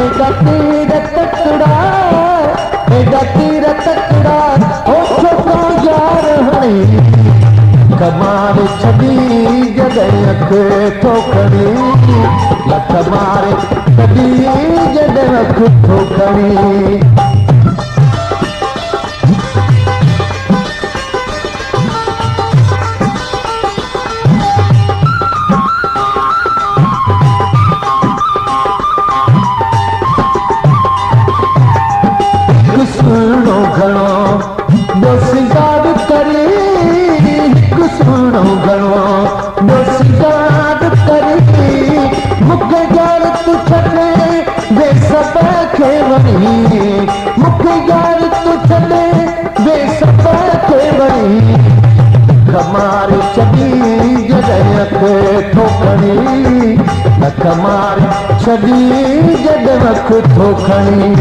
एडा तीर तकड़ा एडा तीर तकड़ा ओ छोटा यार हणी कमार छड़ी जॾहिं अख ठोकणी लख मारे छड़ी जॾहिं अख ठोकणी सुनो घणो ॿियो सिंगार करी हिकु सुनो घणो ॿियो सिंगार करी मूंखे यार तूं छॾे वे सभ खे वणी मूंखे यार तूं छॾे वे सभ खे वणी कमार छॾी जॾहिं अख ठोकणी कमार छॾी जॾहिं अख ठोकणी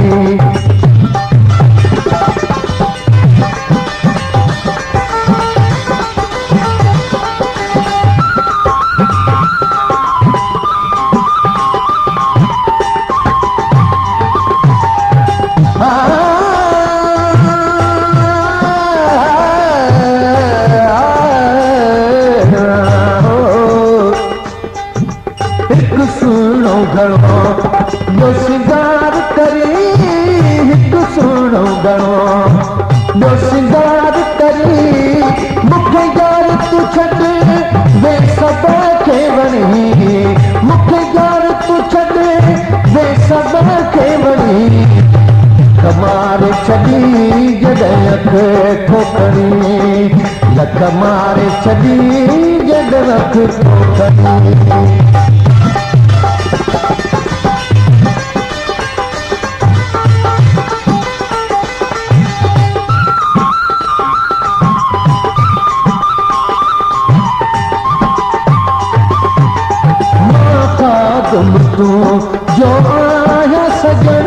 हिकु सुनो घणो ॿियो सिंगार करी हिकु सुनो घणो ॿियो सिंगार करी मूंखे यार तूं छॾे वे सभ खे वणी मूंखे यार तूं छॾे वे सभ खे वणी कमार छॾी जॾहिं अख ठोकणी लख मारे छॾी जॾहिं अख ठोकणी तू जो आया सजन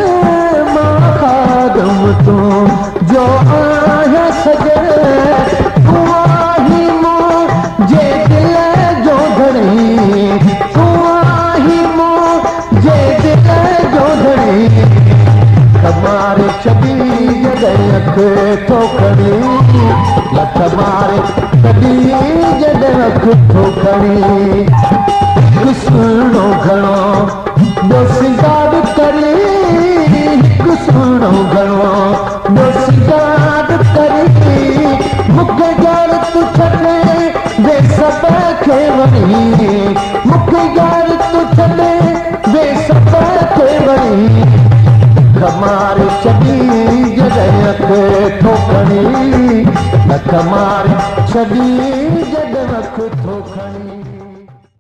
मां खादम तू जो आया सजन तू आही मुझे दिल जो धड़ी तू आही मुझे दिल जो धड़ी कमार छॾी जॾहिं अख ठोकणी लख मारे छॾी जॾहिं अख ठोकणी सुनो घणो ॿियो सिंगार करी हिकु सुनो घणो ॿियो सिंगार करी मूंखे यार तूं छॾे वे सभ खे वणी मूंखे यार तूं छॾे वे सभ खे वणी कमार छॾी जॾहिं अख ठोकणी लख मारे छॾी जॾहिं अख ठोकणी